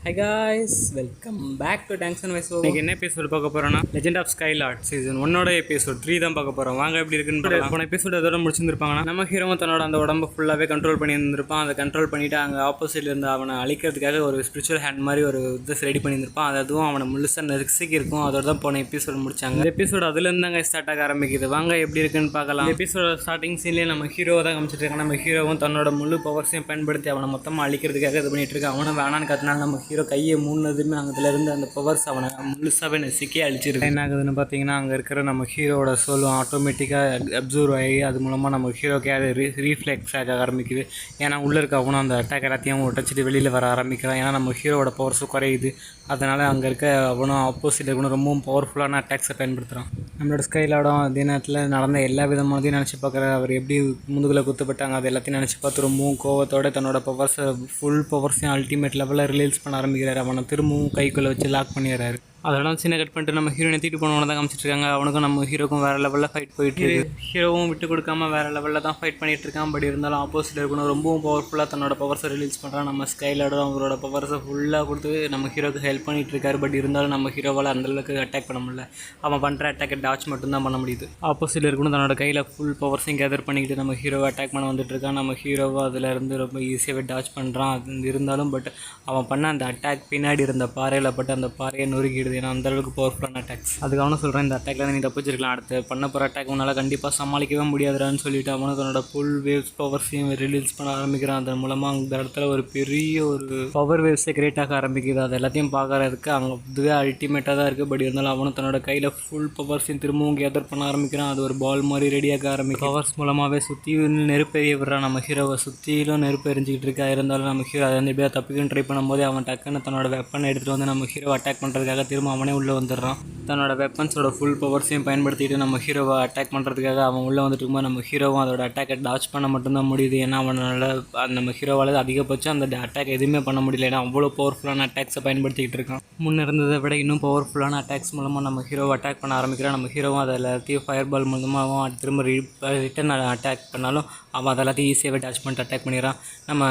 High guys, welcome back to tanks and wise. இன்னைக்கு என்ன episode பார்க்க போகிறோன்னா legend of Skylord season 1 episode 3 தான் பார்க்க போகிறோம். வாங்க எப்படி இருக்குன்னு போன எபிசோடு அதோட முடிச்சிருப்பாங்கன்னா நம்ம ஹீரோ தன்னோட அந்த உடம்பு ஃபுல்லாகவே கண்ட்ரோல் பண்ணி இருந்திருப்பான். அதை கண்ட்ரோல் பண்ணிவிட்டு அங்கே ஆப்போசிட்டில் இருந்து அவனை அழிக்கிறதுக்காக ஒரு ஸ்பிரிச்சுவல் ஹேண்ட் மாதிரி ஒரு இது ரெடி பண்ணியிருந்திருப்பான். அதுவும் அவனை முழுசாக நெருக்கி இருக்கும். அதோட தான் போன எபிசோடு முடிச்சாங்க. இந்த எபிசோடு அதுலேருந்து அங்கே ஸ்டார்ட் ஆக ஆரம்பிக்குது. வாங்க எப்படி இருக்குன்னு பார்க்கலாம். எபிசோட ஸ்டார்டிங் சீன்லேயே நம்ம ஹீரோவை தான் காமிச்சிட்டு இருக்காங்க. நம்ம ஹீரோவும் தன்னோட முழு பவர்ஸையும் பயன்படுத்தி அவனை மொத்தமாக அழிக்கிறதுக்காக இது பண்ணிட்டு இருக்கான். அவனை வேணான்னு கத்தினால நம்ம ஹீரோ கையை மூணுனதுமே அங்கேருந்து அந்த பவர்ஸ் அவனை முழுசாகவே நெசிக்கே அழிச்சிருக்கு. என்ன ஆகுதுன்னு பார்த்தீங்கன்னா, அங்கே இருக்கிற நம்ம ஹீரோட சோலும் ஆட்டோமேட்டிக்காக அப்சர்வ் ஆகி அது மூலமாக நம்ம ஹீரோக்கே அது ரீஃப்ளெக்ஸ் ஆக ஆரம்பிக்குது. ஏன்னா உள்ளே இருக்க அவனும் அந்த அட்டாக் எல்லாத்தையும் உடச்சிட்டு வெளியில் வர ஆரம்பிக்கிறான். ஏன்னா நம்ம ஹீரோட பவர்ஸும் குறையுது. அதனால் அங்கே இருக்க அவனும் ஆப்போசிட் இருக்கணும் ரொம்பவும் பவர்ஃபுல்லான அட்டாக்ஸை பயன்படுத்துகிறான். நம்மளோட ஸ்கைலாடும் அதே நேரத்தில் நடந்த எல்லா விதமானதையும் நினச்சி பார்க்குற அவர் எப்படி முதுகில் குத்துப்பட்டாங்க அது எல்லாத்தையும் நினச்சி பார்த்து ரொம்பவும் கோவத்தோடு தன்னோட பவர்ஸை ஃபுல் பவர்ஸையும் அல்டிமேட் லெவலில் ரிலீஸ் பண்ண ஆரம்பிக்கிறார். அவனை திரும்பவும் கைக்குள்ளே வச்சு லாக் பண்ணிடுறாரு. அதெல்லாம் சின்ன கட் பண்ணிட்டு நம்ம ஹீரோனை தூக்கிட்டு போனவனை தான் காமிச்சிட்டு இருக்காங்க. அவனுக்கும் நம்ம ஹீரோக்கும் வேறு லெவலில் ஃபைட் போயிட்டு இருக்கு. ஹீரோவும் விட்டு கொடுக்காம வேறு லெவலில் தான் ஃபைட் பண்ணிட்டு இருக்கான். பட் இருந்தாலும் ஆப்போசிட் இருக்கணும் ரொம்பவும் பவர்ஃபுல்லாக தன்னோட பவர்ஸை ரிலீஸ் பண்ணுறான். நம்ம ஸ்கைலாடும் அவங்களோட பவர்ஸை ஃபுல்லாக கொடுத்து நம்ம ஹீரோக்கு ஹெல்ப் பண்ணிட்டு இருக்காரு. பட் இருந்தாலும் நம்ம ஹீரோவால் அந்தளவுக்கு அட்டாக் பண்ண முடியல. அவன் பண்ணுற அட்டாக்கை டாச் மட்டும்தான் பண்ண முடியுது. ஆப்போசிட் இருக்கணும் தன்னோட கையில் ஃபுல் பவர்ஸையும் கேதர் பண்ணிக்கிட்டு நம்ம ஹீரோவை அட்டாக் பண்ண வந்துட்டு இருக்கான். நம்ம ஹீரோவை அதிலேருந்து ரொம்ப ஈஸியாகவே டாச் பண்ணுறான். அது இருந்தாலும் பட் அவன் பண்ண அந்த அட்டாக் பின்னாடி இருந்த பாறையில் பட்டு அந்த பாறையை நொறுக்கிடுது. ஏன்னா அந்தளவுக்கு பவர்ஃபுல்லான அட்டாக்ஸ். அதுக்காக சொல்கிறேன், இந்த அட்டாக்ல நீ தப்பிச்சிருக்கலாம். அடுத்து பண்ண போகிற அட்டாக் உன்னால் கண்டிப்பாக சமாளிக்கவே முடியாதுன்னு சொல்லிட்டு அவனும் தன்னோட ஃபுல் வேவ்ஸ் பவர்ஸையும் ரிலீஸ் பண்ண ஆரம்பிக்கிறான். அதன் மூலமாக அந்த இடத்துல ஒரு பெரிய ஒரு பவர் வேவ்ஸை கிரியேட் ஆக ஆரம்பிக்குது. அது எல்லாத்தையும் பார்க்கறதுக்கு அங்கே இதுவே அல்டிமேட்டாக தான் இருக்குது. பட் இருந்தாலும் அவனும் தன்னோட கையில் ஃபுல் பவர்ஸையும் திரும்பவும் கேதர் பண்ண ஆரம்பிக்கிறான். அது ஒரு பால் மாதிரி ரெடியாக ஆரம்பிக்கும். பவர்ஸ் மூலமாகவே சுற்றி நெருப்பெரிய விடுறான். நம்ம ஹீரோவை சுற்றிலும் நெருப்பு எரிஞ்சிக்கிட்டு இருக்கா. இருந்தாலும் நம்ம ஹீரோ அதை வந்து எப்படியா தப்பிக்கன்னு ட்ரை பண்ணும்போது அவன் டக்குன்னு தன்னோட வெப்பனை எடுத்துகிட்டு வந்து நம்ம ஹீரோ அட்டாக் பண்ணுறதுக்காக திரும்ப அவனே உள்ளே வந்துடுறான். தன்னோட வெப்பன்ஸோட ஃபுல் பவர்ஸையும் பயன்படுத்திட்டு நம்ம ஹீரோவை அட்டாக் பண்ணுறதுக்காக அவன் உள்ளே வந்துட்டு இருக்கும்போது நம்ம ஹீரோவும் அதோட அட்டாக்கை டாச் பண்ண மட்டும்தான் முடியுது. ஏன்னா அவனால் நம்ம ஹீரோவால் அதிகபட்சம் அந்த அட்டாக் எதுவுமே பண்ண முடியல. ஏன்னா அவ்வளோ பவர்ஃபுல்லான அட்டாக்ஸை பயன்படுத்திக்கிட்டு இருக்கான். முன்னே இருந்ததை விட இன்னும் பவர்ஃபுல்லான அட்டாக்ஸ் மூலமாக நம்ம ஹீரோவை அட்டாக் பண்ண ஆரம்பிக்கிறான். நம்ம ஹீரோவும் அதை எல்லாத்தையும் ஃபயர் பால் மூலமாகவும் திரும்ப ரிட்டன் அட்டாக் பண்ணாலும் அவன் அதை எல்லாத்தையும் ஈஸியாகவே டாச் பண்ணிட்டு அட்டாக் பண்ணிடுறான். நம்ம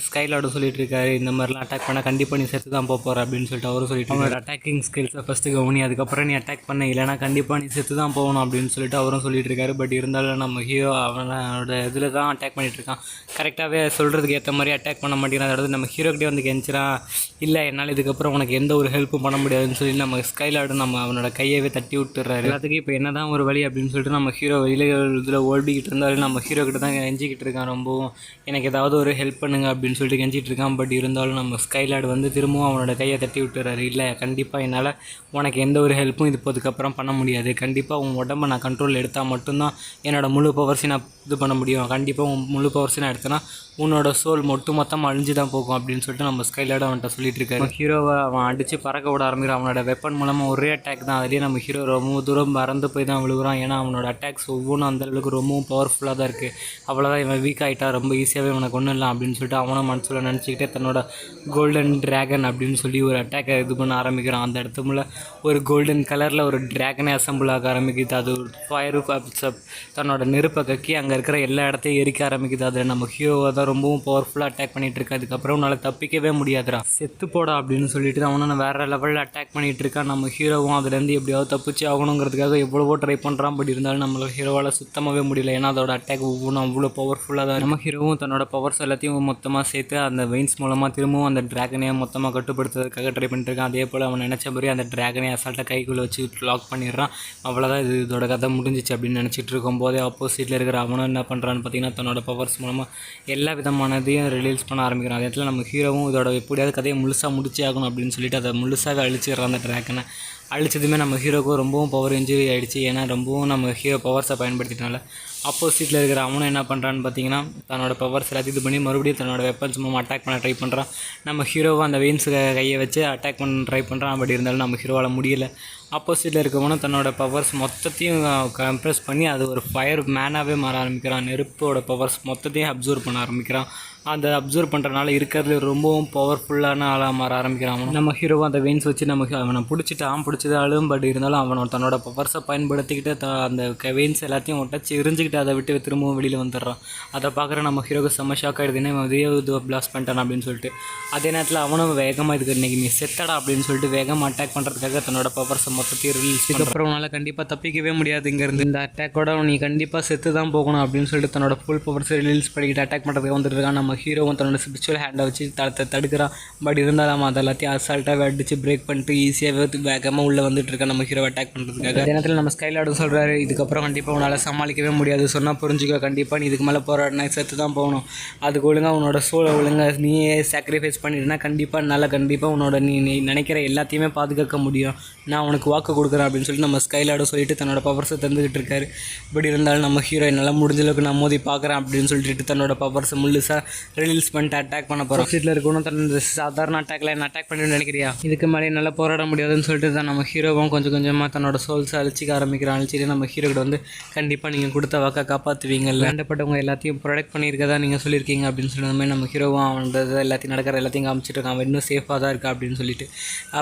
ஸ்கைலார்டும் சொல்லிட்டு இருக்காரு, இந்த மாதிரிலாம் அட்டாக் பண்ணால் கண்டிப்பாக நீ செத்து தான் போகிற அப்படின்னு சொல்லிட்டு அவரும் சொல்லிட்டு அவனோட அட்டாக்கிங் ஸ்கில்ஸை ஃபஸ்ட்டு கவனி, அதுக்கப்புறம் நீ அட்டாக் பண்ண, இல்லைனா கண்டிப்பாக நீ செத்து தான் போகணும் அப்படின்னு சொல்லிட்டு அவரும் சொல்லிட்டு இருக்காரு. பட் இருந்தாலும் நம்ம ஹீரோ அவனோட இதில் தான் அட்டாக் பண்ணிகிட்டு இருக்கான். கரெக்டாகவே சொல்கிறதுக்கு ஏற்ற மாதிரி அட்டாக் பண்ண மாட்டேங்கிறான். அதாவது நம்ம ஹீரோக்கிட்டே வந்து கெஞ்சிரான், இல்லை என்னால் இதுக்கப்புறம் உனக்கு எந்த ஒரு ஹெல்ப்பும் பண்ண முடியாதுன்னு சொல்லி நம்ம ஸ்கைலார்டும் நம்ம அவனோட கையவே தட்டி விட்டுறாரு. எல்லாத்துக்கும் இப்போ என்ன தான் ஒரு வழி அப்படின்னு சொல்லிட்டு நம்ம ஹீரோ இதில் ஓடிக்கிட்டு இருந்தாலும் நம்ம ஹீரோ கிட்ட தான் கெஞ்சிக்கிட்டு இருக்கான். ரொம்பவும் எனக்கு ஏதாவது ஒரு ஹெல்ப் பண்ணுங்க அப்படின்னு சொல்லிட்டு கெஞ்சிட்டு இருக்கான். பட் இருந்தாலும் நம்ம ஸ்கைலார்டு வந்து திரும்பவும் அவனோட கையை தட்டி விட்டுறாரு. இல்லை கண்டிப்பாக என்னால் உனக்கு எந்த ஒரு ஹெல்ப்பும் இதுக்கப்புறம் பண்ண முடியாது. கண்டிப்பாக உன் உடம்பை நான் கண்ட்ரோல் எடுத்தால் மட்டும்தான் என்னோடய முழு பவர்ஸை நான் இது பண்ண முடியும். கண்டிப்பாக உன் முழு பவர்ஸை நான் எடுத்தேன்னா உன்னோட சோல் மொத்தமாக அழிஞ்சு தான் போகும் அப்படின்னு சொல்லிட்டு நம்ம ஸ்கைலார்டு அவன்கிட்ட சொல்லிட்டு இருக்காரு. ஹீரோவை அவன் அடித்து பறக்க விட ஆரம்பிக்கிறான். அவனோட வெப்பன் மூலமாக ஒரே அட்டாக் தான். அதுலேயே நம்ம ஹீரோ ரொம்ப தூரம் மறந்து போய் தான் விழுகுறான். ஏன்னா அவனோட அட்டாக்ஸ் ஒவ்வொன்றும் அந்தளவுக்கு ரொம்பவும் பவர்ஃபுல்லாக தான் இருக்குது. அவ்வளோதான் இவன் வீக் ஆகிட்டா, ரொம்ப ஈஸியாகவே இவனை கொண்டுடலாம் அப்படின்னு சொல்லிட்டு அவனும் மனசில் நினச்சிக்கிட்டே தன்னோட கோல்டன் ட்ராகன் அப்படின்னு சொல்லி ஒரு அட்டாக்கை இது பண்ண ஆரம்பிக்கிறான். அந்த இடத்துல ஒரு கோல்டன் கலரில் ஒரு ட்ராகனே அசம்பிள் ஆக ஆரம்பிக்குது. அது ஒரு ஃபயர் தன்னோட நெருப்பை கக்கி அங்கே இருக்கிற எல்லா இடத்தையும் எரிக்க ஆரம்பிக்குது. அதில் நம்ம ஹீரோவை தான் ரொம்பவும் பவர்ஃபுல்லாக அட்டாக் பண்ணிகிட்டு இருக்கு. அதுக்கப்புறம் உன்னால் தப்பிக்கவே முடியாதுடா, செத்து போடா அப்படின்னு சொல்லிட்டு அவனும் வேறு லெவலில் அட்டாக் பண்ணிகிட்டு இருக்கான். நம்ம ஹீரோவும் அதுலேருந்து எப்படியாவது தப்பிச்சு ஆகணுங்கிறதுக்காக எவ்வளவோ ட்ரை பண்ணுறான். பட் இருந்தாலும் நம்மள ஹீரோவால் சுத்தமாகவே முடியல. ஏன்னா அதோட அட்டாக் ஒவ்வொன்றும் அவ்வளோ பவர்ஃபுல்லாக தான். நம்ம ஹீரோவும் தன்னோட பவர்ஸ் எல்லாத்தையும் மொத்தமாக சேர்த்து அந்த வெயின்ஸ் மூலமாக திரும்பவும் அந்த ட்ராகனையை மொத்தமாக கட்டுப்படுத்துறதுக்காக ட்ரை பண்ணிட்டு இருக்கான். அதே போல் அவன் நினச்ச மாதிரி அந்த ட்ராகனை அசால்ட்டாக கைக்குள்ளே வச்சு லாக் பண்ணிடுறான். அவ்வளோதான், இதோட கதை முடிஞ்சிச்சு அப்படின்னு நினச்சிட்டு இருக்கும்போதே ஆப்போசிட்டில் இருக்கிற அவனும் என்ன பண்ணுறான்னு பார்த்தீங்கன்னா தன்னோட பவர்ஸ் மூலமாக எல்லா விதமானதையும் ரிலீஸ் பண்ண ஆரம்பிக்கிறான். அதே இடத்துல நம்ம ஹீரோவும் இதோட எப்படியாவது கதையை முழுசாக முடிச்சே ஆகணும் அப்படின்னு சொல்லிட்டு அதை முழுசாகவே அழிச்சிடுறான். அந்த ட்ராகனை அழிச்சதுமே நம்ம ஹீரோக்கும் ரொம்பவும் பவர் இன்ஜுரி ஆகிடுச்சு. ஏன்னா ரொம்பவும் நம்ம ஹீரோ பவர்ஸை பயன்படுத்திட்டனால ஆப்போசிட்டில் இருக்கிற அவனும் என்ன பண்ணுறான்னு பார்த்தீங்கன்னா தன்னோட பவர்ஸ் எல்லாத்தையும் இது பண்ணி மறுபடியும் தன்னோட வெப்பன்ஸ் மூலமாக அட்டாக் பண்ண ட்ரை பண்ணுறான். நம்ம ஹீரோவை அந்த வெயின்ஸு கையை வச்சு அட்டாக் பண்ண ட்ரை பண்ணுறான். பட் இருந்தாலும் நம்ம ஹீரோவால் முடியலை. ஆப்போசிட்டில் இருக்கவனும் தன்னோட பவர்ஸ் மொத்தத்தையும் கம்ப்ரெஸ் பண்ணி அது ஒரு ஃபயர் மேனாகவே மாற ஆரம்பிக்கிறான். நெருப்போட பவர்ஸ் மொத்தத்தையும் அப்சர்வ் பண்ண ஆரம்பிக்கிறான். அதை அப்சர்வ் பண்ணுறதுனால இருக்கிறதுல ரொம்பவும் பவர்ஃபுல்லான ஆளாக மாற ஆரம்பிக்கிறான். நம்ம ஹீரோவை அந்த வெயின்ஸ் வச்சு நமக்கு அவனை பிடிச்சதாலும் பட் இருந்தாலும் அவனோட தன்னோட பவர்ஸை பயன்படுத்திக்கிட்டு அந்த வெயின்ஸ் எல்லாத்தையும் ஒட்டச்சு எரிஞ்சுக்கிட்டு அதை விட்டு திரும்பவும் வெளியில் வந்துடுறான். அதை பார்க்குற நம்ம ஹீரோக்கு செம்ம ஷாக் ஆகிடுதுன்னு இதே இது பிளாஸ்ட் பண்ணிட்டான் அப்படின்னு சொல்லிட்டு. அதே நேரத்தில் அவனும் வேகமாக இதுக்கு இன்றைக்கி நீ செத்தடா அப்படின்னு சொல்லிட்டு வேகமாக அட்டாக் பண்ணுறதுக்காக தன்னோட பவர்ஸை மொத்தத்தையும் ரிலீஸ். இதுக்கப்புறம் உன்னால் கண்டிப்பாக தப்பிக்கவே முடியாது இங்கேருந்து. இந்த அட்டாக்கோட நீ கண்டிப்பாக செத்து தான் போகணும் அப்படின்னு சொல்லிட்டு தன்னோட ஃபுல் பவர்ஸை ரிலீஸ் பண்ணிக்கிட்டு அட்டாக் பண்ணுறதுக்கு வந்துட்டு இருக்கான். நம்ம ஹீரோவும் தன்னோட ஸ்பிரிச்சுவல் ஹேண்டை வச்சு தடுக்கிறான். பட் இருந்தாலும் அது எல்லாத்தையும் அசால்ட்டாக அடித்து பிரேக் பண்ணிட்டு ஈஸியாகவே வேகமாக உள்ளே வந்துட்டு இருக்கான் நம்ம ஹீரோ அட்டாக் பண்ணுறதுக்காக. அதே நேரத்தில் நம்ம ஸ்கைலார்டும் சொல்கிறாரு, இதுக்கப்புறம் கண்டிப்பாக உன்னால் சமாளிக்கவே முடியாது, சொன்னால் புரிஞ்சுக்க, கண்டிப்பாக நீ இதுக்கு மேலே போராடினா செத்து தான் போகணும். அதுக்கு ஒழுங்காக உன்னோட சோலை ஒழுங்காக நீயே சாக்ரிஃபைஸ் பண்ணிட்டுனா கண்டிப்பாக உன்னோட நீ நினைக்கிற எல்லாத்தையுமே பாதுகாக்க முடியும், நான் உனக்கு வாக்கு கொடுக்குறேன் அப்படின்னு சொல்லிட்டு நம்ம ஸ்கைலார்டும் சொல்லிட்டு தன்னோட பவர்ஸை தந்துக்கிட்டு இருக்காரு. பட் இருந்தாலும் நம்ம ஹீரோ என்னால் முடிஞ்சளவுக்கு நான் மோதி பார்க்குறேன் அப்படின்னு சொல்லிட்டு தன்னோட பவர்ஸை முழுசாக ரிலீஸ் பண்ணிட்டு அட்டாக் பண்ண போகிறோம். சீட்டில் இருக்கணும் தன்னோட சாதாரண அட்டாக்ல என்ன அட்டாக் பண்ணிட்டு நினைக்கிறியா, இதுக்கு மேலே நல்லா போராட முடியாதுன்னு சொல்லிட்டு தான் நம்ம ஹீரோவும் கொஞ்சம் கொஞ்சமாக தன்னோட சோல்ஸை அழிச்சிக்க ஆரம்பிக்கிறான். அழிச்சிட்டு நம்ம ஹீரோக்கிட்ட வந்து கண்டிப்பாக நீங்கள் கொடுத்த வாக்கை காப்பாற்றுவீங்க, வேண்டப்பட்டவங்க எல்லாத்தையும் ப்ரொடெக்ட் பண்ணியிருக்கதா நீங்கள் சொல்லியிருக்கீங்க அப்படின்னு சொல்லிட்டு மாதிரி நம்ம ஹீரோவும் அவனோட எல்லாத்தையும் நடக்கிற எல்லாத்தையும் காமிச்சிட்டு இருக்கான். அவன் இன்னும் சேஃபாக தான் இருக்கா அப்படின்னு சொல்லிட்டு.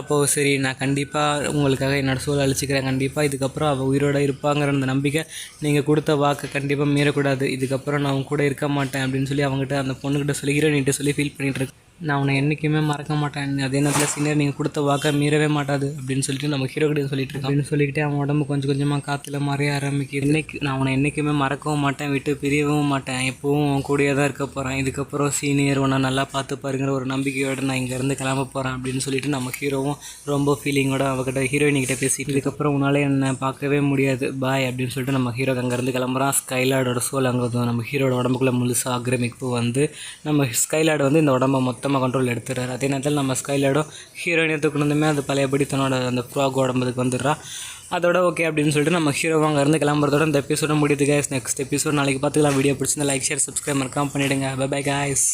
அப்போது சரி, நான் கண்டிப்பாக உங்களுக்காக என்னோடய சோலை அழிச்சிக்கிறேன், கண்டிப்பாக இதுக்கப்புறம் அவள் உயிரோடு இருப்பாங்கிற அந்த நம்பிக்கை, நீங்கள் கொடுத்த வாக்கை கண்டிப்பாக மீறக்கூடாது, இதுக்கப்புறம் நான் அவங்க கூட இருக்க மாட்டேன் அப்படின்னு சொல்லி அவங்ககிட்ட அந்த பொண்ணுக்கிட்ட சொல்லி ஹீரோயின்கிட்ட சொல்லி ஃபீல் பண்ணிகிட்டு நான் உன்னை என்றைக்குமே மறக்க மாட்டேன், அதே நேரத்தில் சீனியர் நீங்கள் கொடுத்த வாக்கை மீறவே மாட்டாது அப்படின்னு சொல்லிட்டு நம்ம ஹீரோ கிட்ட சொல்லிட்டு இருக்கோம். அப்படின்னு சொல்லிக்கிட்டே அவன் உடம்பு கொஞ்சம் கொஞ்சமாக காற்றுல மறைய ஆரம்பிக்குது. நான் உன்னை என்றைக்குமே மறக்கவும் மாட்டேன், விட்டு பிரியவும் மாட்டேன், எப்போவும் உன் கூடயே தான் இருக்க போகிறேன், இதுக்கப்புறம் சீனியர் உன்னை நல்லா பார்த்து பாருங்கிற ஒரு நம்பிக்கையோடு நான் இங்கேருந்து கிளம்ப போகிறேன் அப்படின்னு சொல்லிட்டு நம்ம ஹீரோவும் ரொம்ப ஃபீலிங்கோட அவகிட்ட ஹீரோயினிக்கிட்ட பேசிட்டு, இதுக்கப்புறம் உன்னால் என்னை பார்க்கவே முடியாது, பாய் அப்படின்னு சொல்லிட்டு நம்ம ஹீரோ அங்கேருந்து கிளம்புறான். ஸ்கைலார்டோட சோல் அங்கே நம்ம ஹீரோட உடம்புக்குள்ளே முழுசாக ஆக்கிரமிப்பு வந்து நம்ம ஸ்கைலார்டு வந்து இந்த உடம்பை மொத்தமாக கண்ட்ரோல் எடுத்துறாரு. அதே நேரத்தில் நம்ம ஸ்கைலார்டும் ஹீரோயினை தூக்குனதுமே அது பழையபடி தன்னோட அந்த ஃப்ராக் உடம்புக்கு வந்துடுறா. அதோட ஓகே அப்படின்னு சொல்லிட்டு நம்ம ஹீரோவை அங்கேருந்து கிளம்புறதோட இந்த எபிசோட முடியுது கைஸ். நெக்ஸ்ட் எபிசோட் நாளைக்கு பார்த்துக்கலாம். வீடியோ பிடிச்சிருந்தா லைக், ஷேர், சப்ஸ்கிரைப் மறக்காம பண்ணிவிடுங்க. Bye bye guys.